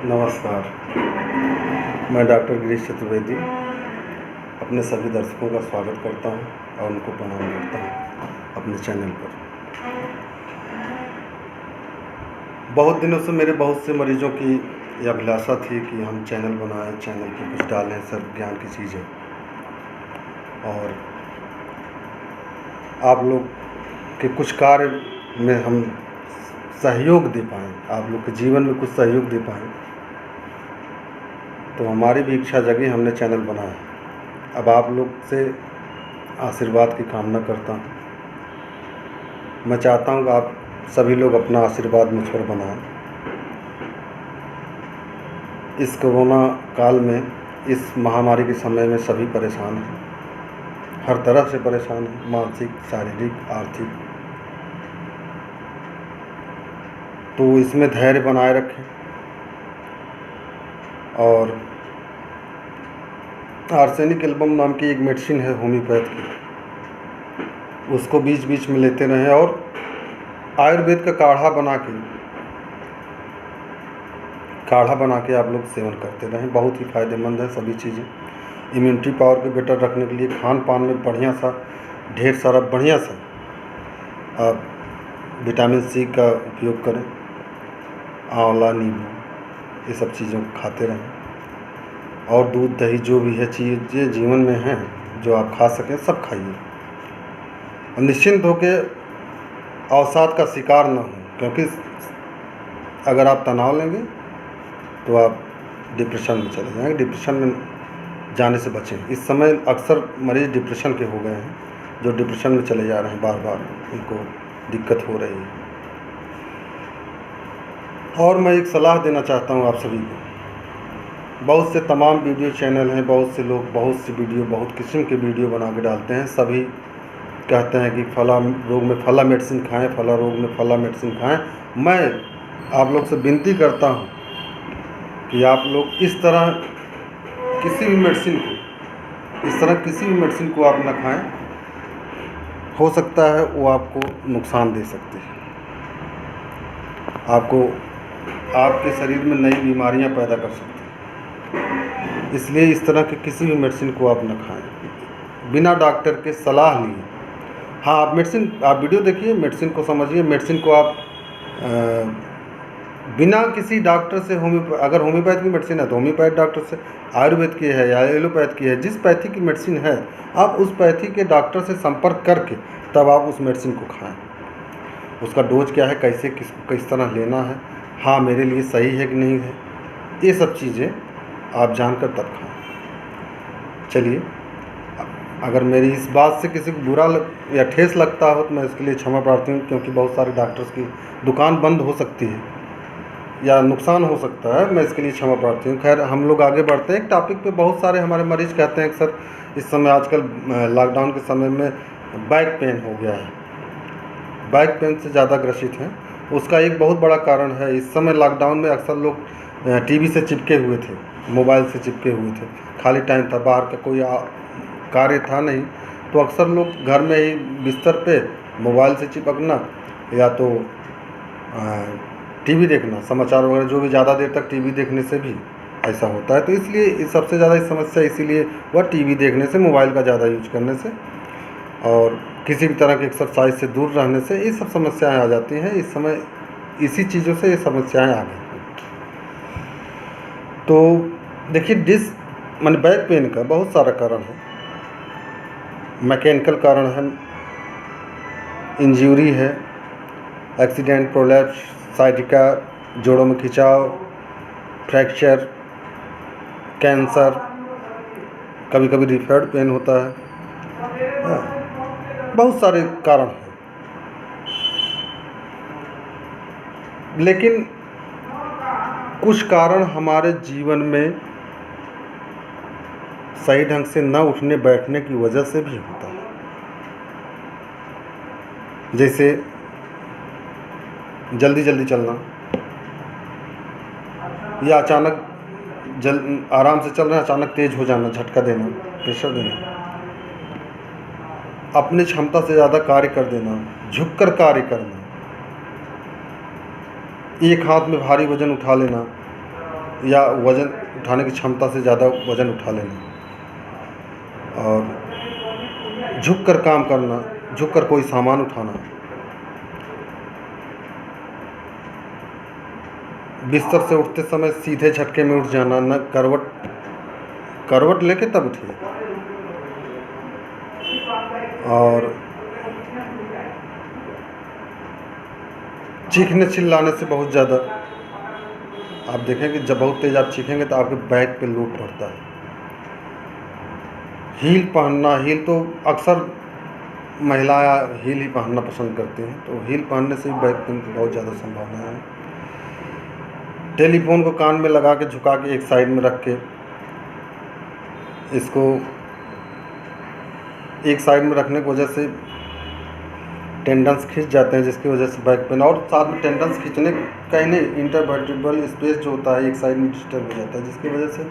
नमस्कार। मैं डॉक्टर गिरीश चतुर्वेदी अपने सभी दर्शकों का स्वागत करता हूं और उनको प्रणाम करता हूं अपने चैनल पर। बहुत दिनों से मेरे बहुत से मरीजों की यह अभिलाषा थी कि हम चैनल बनाएं, चैनल पर कुछ डालें, सब ज्ञान की चीज़ें, और आप लोग के कुछ कार्य में हम सहयोग दे पाएँ, आप लोग के जीवन में कुछ सहयोग दे पाएँ, तो हमारी भी इच्छा जगी, हमने चैनल बनाया। अब आप लोग से आशीर्वाद की कामना करता हूँ। मैं चाहता हूँ कि आप सभी लोग अपना आशीर्वाद मुझ पर बनाएं। इस कोरोना काल में, इस महामारी के समय में सभी परेशान हैं, हर तरह से परेशान हैं, मानसिक, शारीरिक, आर्थिक। तो इसमें धैर्य बनाए रखें और आर्सेनिक एल्बम नाम की एक मेडिसिन है होम्योपैथ की, उसको बीच बीच में लेते रहें और आयुर्वेद का काढ़ा बना के आप लोग सेवन करते रहें। बहुत ही फ़ायदेमंद है सभी चीज़ें। इम्यूनिटी पावर को बेटर रखने के लिए खान पान में ढेर सारा बढ़िया सा आप विटामिन सी का उपयोग करें, आंवला, नींबू, ये सब चीज़ों को खाते रहें, और दूध दही जो भी है चीज़ें जीवन में हैं जो आप खा सकें सब खाइए, और निश्चिंत होकर अवसाद का शिकार ना हो, क्योंकि अगर आप तनाव लेंगे तो आप डिप्रेशन में चले जाएंगे। डिप्रेशन में जाने से बचें। इस समय अक्सर मरीज़ डिप्रेशन के हो गए हैं, जो डिप्रेशन में चले जा रहे हैं, बार बार उनको दिक्कत हो रही है। और मैं एक सलाह देना चाहता हूँ आप सभी को। बहुत से तमाम वीडियो चैनल हैं, बहुत से लोग बहुत सी वीडियो, बहुत किस्म के वीडियो बना के डालते हैं। सभी कहते हैं कि फला रोग में फला मेडिसिन खाएं, फला रोग में फला मेडिसिन खाएं। मैं आप लोग से विनती करता हूं कि आप लोग इस तरह किसी भी मेडिसिन को आप न खाएं। हो सकता है वो आपको नुकसान दे सकती है, आपके शरीर में नई बीमारियां पैदा कर सकती है। इसलिए इस तरह के किसी भी मेडिसिन को आप न खाएं बिना डॉक्टर के सलाह लिए। हाँ, आप वीडियो देखिए, मेडिसिन को समझिए, मेडिसिन को आप बिना किसी डॉक्टर से अगर होम्योपैथ की मेडिसिन है तो होम्योपैथ डॉक्टर से, आयुर्वेद की है या एलोपैथ की है, जिस पैथी की मेडिसिन है आप उस पैथी के डॉक्टर से संपर्क करके तब आप उस मेडिसिन को खाएं। उसका डोज क्या है, किस तरह लेना है, हाँ मेरे लिए सही है कि नहीं है, ये सब चीज़ें आप जानकर तब खाएं। चलिए, अगर मेरी इस बात से किसी को बुरा या ठेस लगता हो तो मैं इसके लिए क्षमा प्रार्थी हूँ, क्योंकि बहुत सारे डॉक्टर्स की दुकान बंद हो सकती है या नुकसान हो सकता है, मैं इसके लिए क्षमा प्रार्थी हूँ। खैर, हम लोग आगे बढ़ते हैं। एक टॉपिक पे बहुत सारे हमारे मरीज कहते हैं कि सर इस समय आजकल लॉकडाउन के समय में बैक पेन हो गया है, बैक पेन से ज़्यादा ग्रसित हैं। उसका एक बहुत बड़ा कारण है, इस समय लॉकडाउन में अक्सर लोग टीवी से चिपके हुए थे, मोबाइल से चिपके हुए थे, खाली टाइम था, बाहर का कोई कार्य था नहीं, तो अक्सर लोग घर में ही बिस्तर पे मोबाइल से चिपकना या तो टीवी देखना, समाचार वगैरह जो भी, ज़्यादा देर तक टीवी देखने से भी ऐसा होता है। तो इसलिए सबसे ज़्यादा इस समस्या इसीलिए वह टीवी देखने से, मोबाइल का ज़्यादा यूज करने से और किसी भी तरह के एक्सरसाइज से दूर रहने से ये सब समस्याएं आ जाती हैं। इस समय इसी चीज़ों से ये समस्याएं आ गई। तो देखिए, बैक पेन का बहुत सारा कारण है। मैकेनिकल कारण है, इंजरी है, एक्सीडेंट, प्रोलैप्स, साइटिका, जोड़ों में खिंचाव, फ्रैक्चर, कैंसर, कभी कभी रिफर्ड पेन होता है, बहुत सारे कारण हैं। लेकिन कुछ कारण हमारे जीवन में सही ढंग से न उठने बैठने की वजह से भी होता है। जैसे जल्दी जल्दी चलना, या अचानक आराम से चल रहे हैं, अचानक तेज हो जाना, झटका देना, प्रेशर देना, अपनी क्षमता से ज़्यादा कार्य कर देना, झुककर कार्य करना, एक हाथ में भारी वजन उठा लेना, या वज़न उठाने की क्षमता से ज़्यादा वज़न उठा लेना, और झुक कर काम करना, झुक कर कोई सामान उठाना, बिस्तर से उठते समय सीधे झटके में उठ जाना, न करवट लेके तब उठिए। और चीखने चिल्लाने से बहुत ज़्यादा आप देखें कि जब बहुत तेज़ आप चीखेंगे तो आपके बैक पे लोड पड़ता है। हील पहनना, हील तो अक्सर महिलाएं हील ही पहनना पसंद करती हैं, तो हील पहनने से भी बैक पेन की बहुत ज़्यादा संभावना है। टेलीफोन को कान में लगा के झुका के एक साइड में रख के इसको एक साइड में रखने की वजह से टेंडन्स खींच जाते हैं, जिसकी वजह से बैक पेन, और साथ में टेंडन्स खींचने का ही नहीं, इंटरवर्टिब्रल स्पेस जो होता है एक साइड में डिस्टर्ब हो जाता है, जिसकी वजह से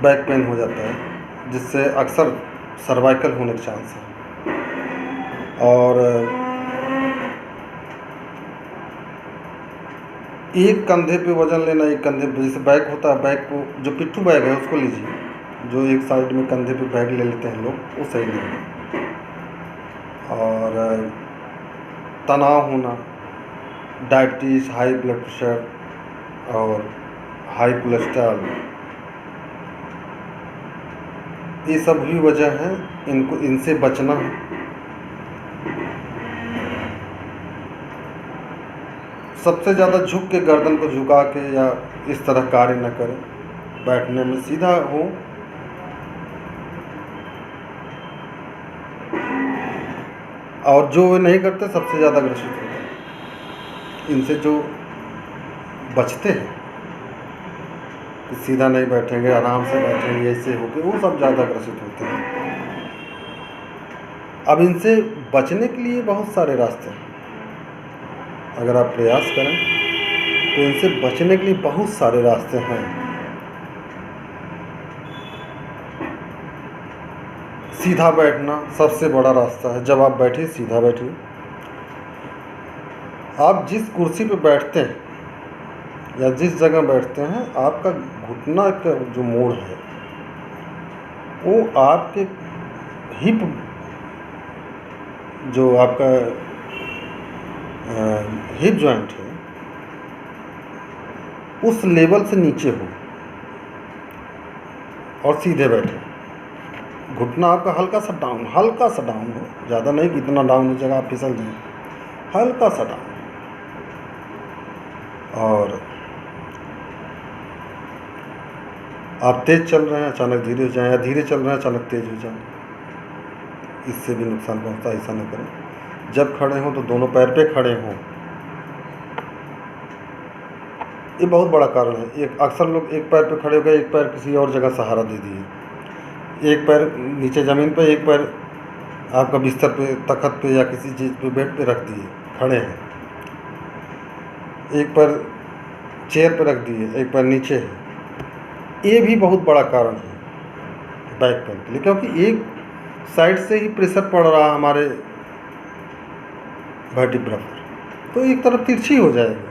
बैक पेन हो जाता है, जिससे अक्सर सर्वाइकल होने के चांस है। और एक कंधे पे वज़न लेना, एक कंधे पे, जैसे बैग होता है, बैग को जो पिट्ठू बैग है उसको लीजिए, जो एक साइड में कंधे पे बैग ले लेते हैं लोग, वो सही नहीं है। और तनाव होना, डायबिटीज़, हाई ब्लड प्रेशर और हाई कोलेस्ट्रॉल, ये सब भी वजह है, इनसे बचना है। सबसे ज़्यादा झुक के गर्दन को झुका के या इस तरह कार्य न करें, बैठने में सीधा हो। और जो वे नहीं करते सबसे ज़्यादा ग्रसित होते हैं। इनसे जो बचते हैं कि सीधा नहीं बैठेंगे, आराम से बैठेंगे, ऐसे होके, वो सब ज़्यादा ग्रसित होते हैं। अब इनसे बचने के लिए बहुत सारे रास्ते हैं, अगर आप प्रयास करें तो इनसे बचने के लिए बहुत सारे रास्ते हैं। सीधा बैठना सबसे बड़ा रास्ता है। जब आप बैठिए सीधा बैठिए। आप जिस कुर्सी पे बैठते हैं या जिस जगह बैठते हैं, आपका घुटना का जो मोड़ है वो आपके हिप, जो आपका हिप जॉइंट है, उस लेवल से नीचे हो और सीधे बैठे। घुटना आपका हल्का सा डाउन हो, ज़्यादा नहीं कि इतना डाउन हो जाएगा आप फिसल जाएं, हल्का सा डाउन। और आप तेज़ चल रहे हैं अचानक धीरे हो जाएं, या धीरे चल रहे हैं अचानक तेज़ हो जाएं, इससे भी नुकसान पहुंचता है। ऐसा न करें। जब खड़े हों तो दोनों पैर पे खड़े हों, ये बहुत बड़ा कारण है। एक अक्सर लोग एक पैर पे खड़े हो गए, एक पैर किसी और जगह सहारा दे दिए, एक पैर नीचे ज़मीन पे, एक पैर आपका बिस्तर पे, तख्त पे या किसी चीज़ पे, बेड पे रख दिए, खड़े हैं। एक पैर चेयर पे रख दिए, एक पैर नीचे है। ये भी बहुत बड़ा कारण है बैक पेन के लिए, क्योंकि एक साइड से ही प्रेशर पड़ रहा है हमारे वर्टिब्रा पर, तो एक तरफ तिरछी हो जाएगी।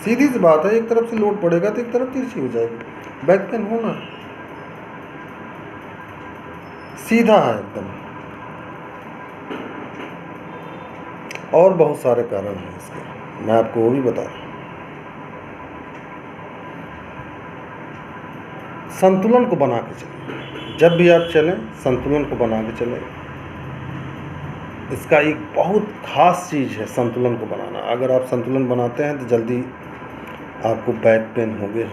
सीधी सी बात है, एक तरफ से लोड पड़ेगा तो एक तरफ तिरछी हो जाएगी। बैक पेन होना सीधा है एकदम। और बहुत सारे कारण हैं इसके, मैं आपको वो भी बता रहा हूँ। संतुलन को बना के चलें। जब भी आप चलें संतुलन को बना के चलें। इसका एक बहुत ख़ास चीज़ है संतुलन को बनाना। अगर आप संतुलन बनाते हैं तो जल्दी आपको बैक पेन होंगे।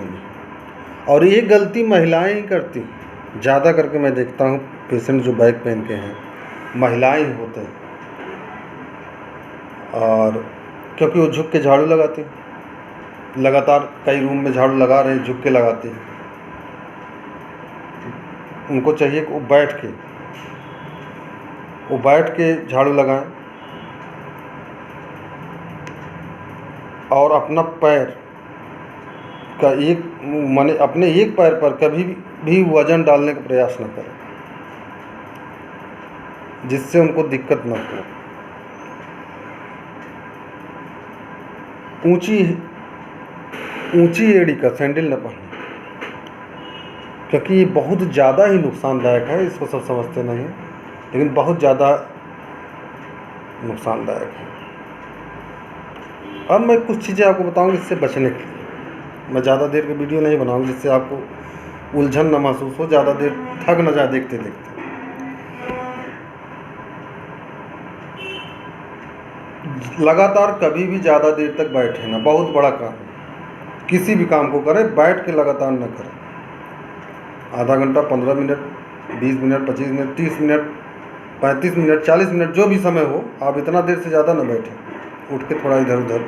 और ये गलती महिलाएं ही करती, ज़्यादा करके मैं देखता हूँ पेशेंट जो बैक पेन के हैं महिलाएं ही होते हैं। और क्योंकि वो झुक के झाड़ू लगाती हैं, लगातार कई रूम में झाड़ू लगा रहे हैं, झुक के लगाती हैं। उनको चाहिए कि वो बैठ के झाड़ू लगाएं और अपना पैर का माने अपने एक पैर पर कभी भी वजन डालने का प्रयास न करें, जिससे उनको दिक्कत न हो। ऊंची ऊंची एड़ी का सैंडल न पहने, क्योंकि ये बहुत ज़्यादा ही नुकसानदायक है। इसको सब समझते नहीं हैं, लेकिन बहुत ज़्यादा नुकसानदायक है। अब मैं कुछ चीज़ें आपको बताऊंगा इससे बचने के लिए। मैं ज़्यादा देर की वीडियो नहीं बनाऊंगा जिससे आपको उलझन न महसूस हो, ज़्यादा देर थक न जाए देखते देखते। लगातार कभी भी ज़्यादा देर तक बैठे ना, बहुत बड़ा काम है। किसी भी काम को करें बैठ के लगातार न करें। आधा घंटा, 15 minute, 20 minute, 25 minute, 30 minute, 35 minute, 40 minute, जो भी समय हो, आप इतना देर से ज़्यादा न बैठें। उठ के थोड़ा इधर उधर,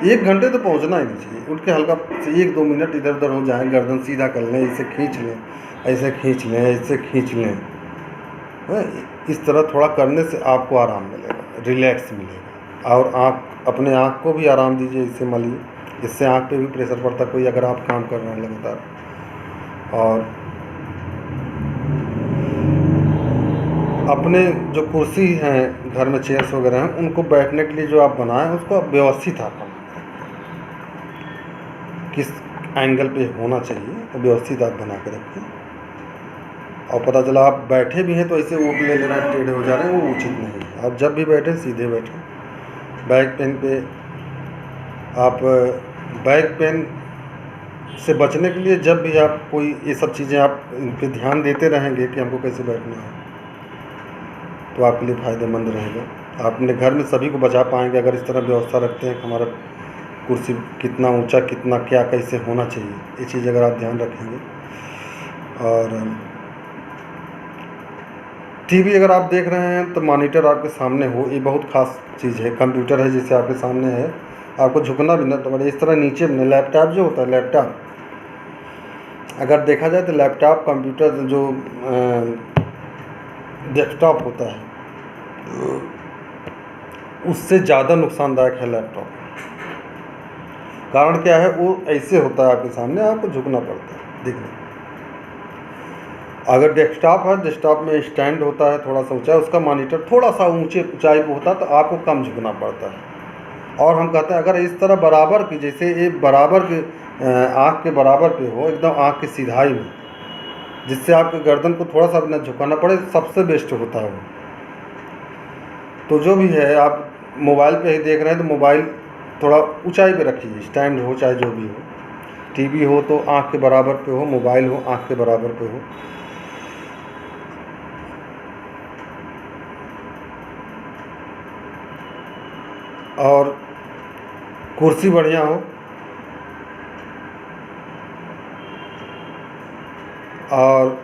1 घंटे तो पहुंचना ही नहीं चाहिए। उठ के हल्का से 1-2 मिनट इधर उधर हो जाए, गर्दन सीधा कर लें, इसे खींच लें, ऐसे खींच लें, ऐसे खींच लें। इस तरह थोड़ा करने से आपको आराम मिलेगा, रिलैक्स मिलेगा। और अपने आँख को भी आराम दीजिए, इससे मलिए। इससे आँख पे भी प्रेशर पड़ता कोई अगर आप काम कर रहे हैं लगातार। और अपने जो कुर्सी हैं घर में, चेयर्स वगैरह हैं, उनको बैठने के लिए जो आप बनाएं उसको व्यवस्थित आप बनाएं। किस एंगल पे होना चाहिए तो व्यवस्थित आप बना के रखें। और पता चला आप बैठे भी हैं तो ऐसे ऊँट ले रहे हैं, टेढ़े हो जा रहे हैं, वो उचित नहीं है। आप जब भी बैठें सीधे बैठें। बैक पेन पे आप बैक पेन से बचने के लिए जब भी आप कोई ये सब चीज़ें आप इन पे ध्यान देते रहेंगे कि हमको कैसे बैठना है, तो आपके लिए फ़ायदेमंद रहेगा। आप अपने घर में सभी को बचा पाएंगे अगर इस तरह व्यवस्था रखते हैं कि हमारा कुर्सी कितना ऊंचा, कितना क्या कैसे होना चाहिए, ये चीज़ अगर आप ध्यान रखेंगे। और टीवी अगर आप देख रहे हैं तो मॉनिटर आपके सामने हो, ये बहुत ख़ास चीज़ है। कंप्यूटर है जैसे आपके सामने है, आपको झुकना भी ना, तो इस तरह नीचे में लैपटॉप जो होता है, लैपटॉप अगर देखा जाए तो लैपटॉप कंप्यूटर जो डेस्कटॉप होता है उससे ज़्यादा नुकसानदायक है लैपटॉप। कारण क्या है, वो ऐसे होता है आपके सामने, आपको झुकना पड़ता है देखने। अगर डेस्कटॉप है, डेस्कटॉप में स्टैंड होता है थोड़ा सा ऊंचा, उसका मॉनिटर थोड़ा सा ऊंचाई पर होता है तो आपको कम झुकना पड़ता है। और हम कहते हैं अगर इस तरह बराबर की, जैसे ये बराबर के आँख के बराबर पे हो, एकदम आँख की सीधाई में, जिससे आपके गर्दन को थोड़ा सा अपना झुकाना पड़े, सबसे बेस्ट होता है वो। तो जो भी है, आप मोबाइल पे ही देख रहे हैं तो मोबाइल थोड़ा ऊंचाई पे रखिए, स्टैंड हो चाहे जो भी हो। टीवी हो तो आँख के बराबर पे हो, मोबाइल हो आँख के बराबर पे हो। और कुर्सी बढ़िया हो। और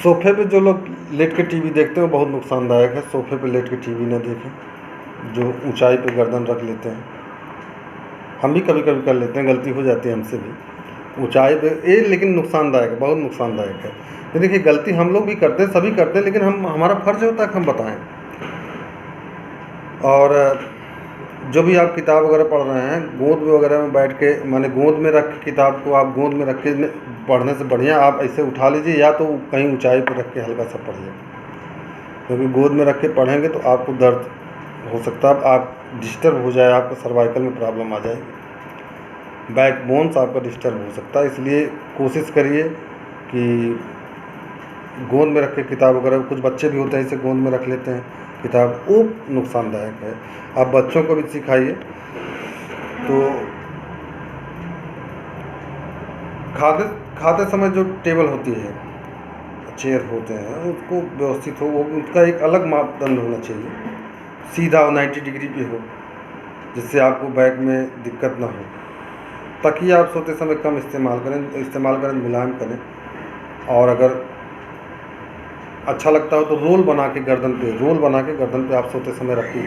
सोफ़े पे जो लोग लेट के टीवी देखते हैं वो बहुत नुकसानदायक है। सोफ़े पे लेट के टीवी ना देखें, जो ऊंचाई पे गर्दन रख लेते हैं। हम भी कभी कभी कर लेते हैं, गलती हो जाती है हमसे भी ऊंचाई पे, ये लेकिन नुकसानदायक है, बहुत नुकसानदायक है। तो देखिए गलती हम लोग भी करते हैं, सभी करते हैं, लेकिन हमारा फ़र्ज़ होता है कि हम बताएं। और जो भी आप किताब वगैरह पढ़ रहे हैं, गोद में वगैरह में बैठ के, माने गोद में रख के किताब को आप गोद में रख के पढ़ने से बढ़िया आप ऐसे उठा लीजिए, या तो कहीं ऊंचाई पर रख के हल्का सा पढ़िए। क्योंकि गोद में रख के पढ़ेंगे तो आपको दर्द हो सकता है, आप डिस्टर्ब हो जाए, आपको सर्वाइकल में प्रॉब्लम आ जाएगी, बैक बोन्स आपका डिस्टर्ब हो सकता है। इसलिए कोशिश करिए कि गोद में रख के किताब वगैरह, कुछ बच्चे भी होते हैं इसे गोद में रख लेते हैं किताब, वो नुकसानदायक है। आप बच्चों को भी सिखाइए। तो खाते समय जो टेबल होती है, चेयर होते हैं, उसको व्यवस्थित हो, वो उसका एक अलग मापदंड होना चाहिए, सीधा हो, 90 डिग्री पे हो, जिससे आपको बैक में दिक्कत ना हो। तकिया आप सोते समय कम इस्तेमाल करें, मुलायम करें। और अगर अच्छा लगता हो तो रोल बना के गर्दन पे आप सोते समय रखिए।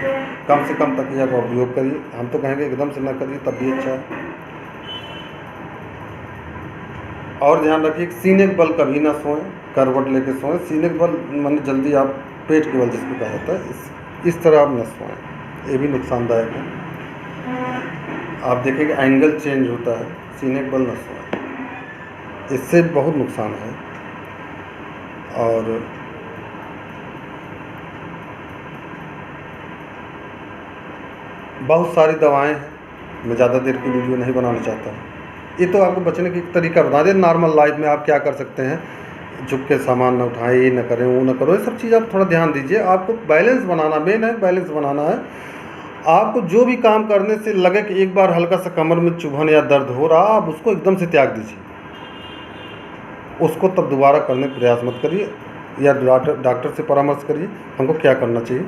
कम से कम तकिया का उपयोग करिए। हम तो कहेंगे एकदम से ना करिए, तब भी अच्छा है। और ध्यान रखिए कि सीने के बल कभी ना सोएं, करवट लेके सोएं। सीने के बल माने जल्दी आप पेट के बल जिसको कहा जाता है, इस तरह आप न सोएं, ये भी नुकसानदायक है। आप देखेंगे एंगल चेंज होता है, सीने के बल न सोएं, इससे बहुत नुकसान है। और बहुत सारी दवाएं हैं, मैं ज़्यादा देर की वीडियो नहीं बनाना चाहता हूँ। ये तो आपको बचने की एक तरीका बता दें। नॉर्मल लाइफ में आप क्या कर सकते हैं, झुक के सामान न उठाएं, ये न करें, वो न करो, ये सब चीज़ आप थोड़ा ध्यान दीजिए। आपको बैलेंस बनाना मेन है, बैलेंस बनाना है। आपको जो भी काम करने से लगे कि एक बार हल्का सा कमर में चुभन या दर्द हो रहा, आप उसको एकदम से त्याग दीजिए, उसको तब दोबारा करने का प्रयास मत करिए, या डॉक्टर से परामर्श करिए हमको क्या करना चाहिए।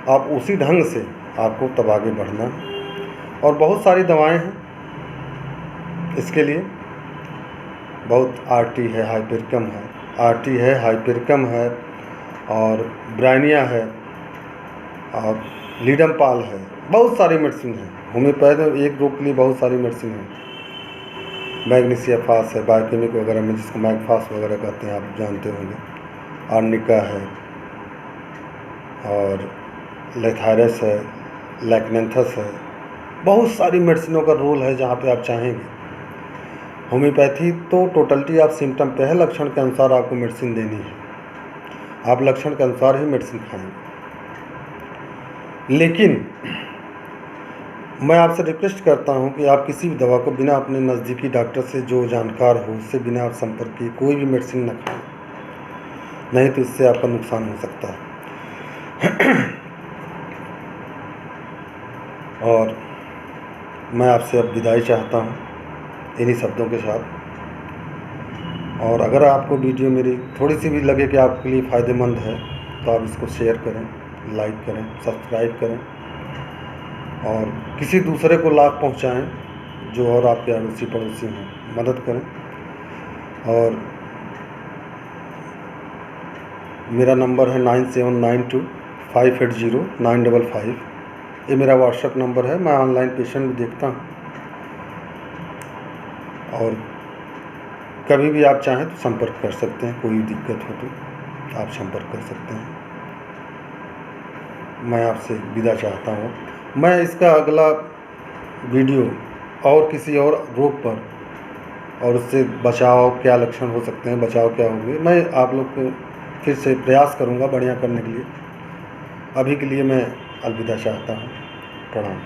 आप उसी ढंग से आपको तब आगे बढ़ना है। और बहुत सारी दवाएं हैं इसके लिए, बहुत आरटी है, हाइपेरिकम है, आरटी है, हाइपेरिकम है, और ब्राइनिया है, और लीडमपाल है, बहुत सारी मेडिसिन है। होम्योपैथ में एक रोग के लिए बहुत सारी मेडिसिन है। मैग्नीशिया फास है, बायोकेमिक वगैरह में जिसको मैगफास वगैरह कहते हैं, आप जानते होंगे। आर्निका है, और लेथायरस है, लैक्नेंथस है, बहुत सारी मेडिसिनों का रोल है जहाँ पे आप चाहेंगे। होम्योपैथी तो टोटलिटी आप सिम्टम पे है, लक्षण के अनुसार आपको मेडिसिन देनी है, आप लक्षण के अनुसार ही मेडिसिन खाएंगे। लेकिन मैं आपसे रिक्वेस्ट करता हूं कि आप किसी भी दवा को बिना अपने नज़दीकी डॉक्टर से जो जानकार हो उससे बिना आप संपर्क किए कोई भी मेडिसिन न खाएं, नहीं तो इससे आपका नुकसान हो सकता है। और मैं आपसे अब विदाई चाहता हूं इन्हीं शब्दों के साथ। और अगर आपको वीडियो मेरी थोड़ी सी भी लगे कि आपके लिए फ़ायदेमंद है तो आप इसको शेयर करें, लाइक करें, सब्सक्राइब करें, और किसी दूसरे को लाभ पहुंचाएं जो और आपके अड़ोसी पड़ोसी हैं, मदद करें। और मेरा नंबर है 9792580955, ये मेरा व्हाट्सएप नंबर है। मैं ऑनलाइन पेशेंट भी देखता हूँ, और कभी भी आप चाहें तो संपर्क कर सकते हैं, कोई दिक्कत हो तो आप संपर्क कर सकते हैं। मैं आपसे विदा चाहता हूँ। मैं इसका अगला वीडियो और किसी और रोग पर, और उससे बचाव क्या लक्षण हो सकते हैं, बचाव क्या होंगे, मैं आप लोग को फिर से प्रयास करूँगा बढ़िया करने के लिए। अभी के लिए मैं अलविदा चाहता हूँ। प्रणाम।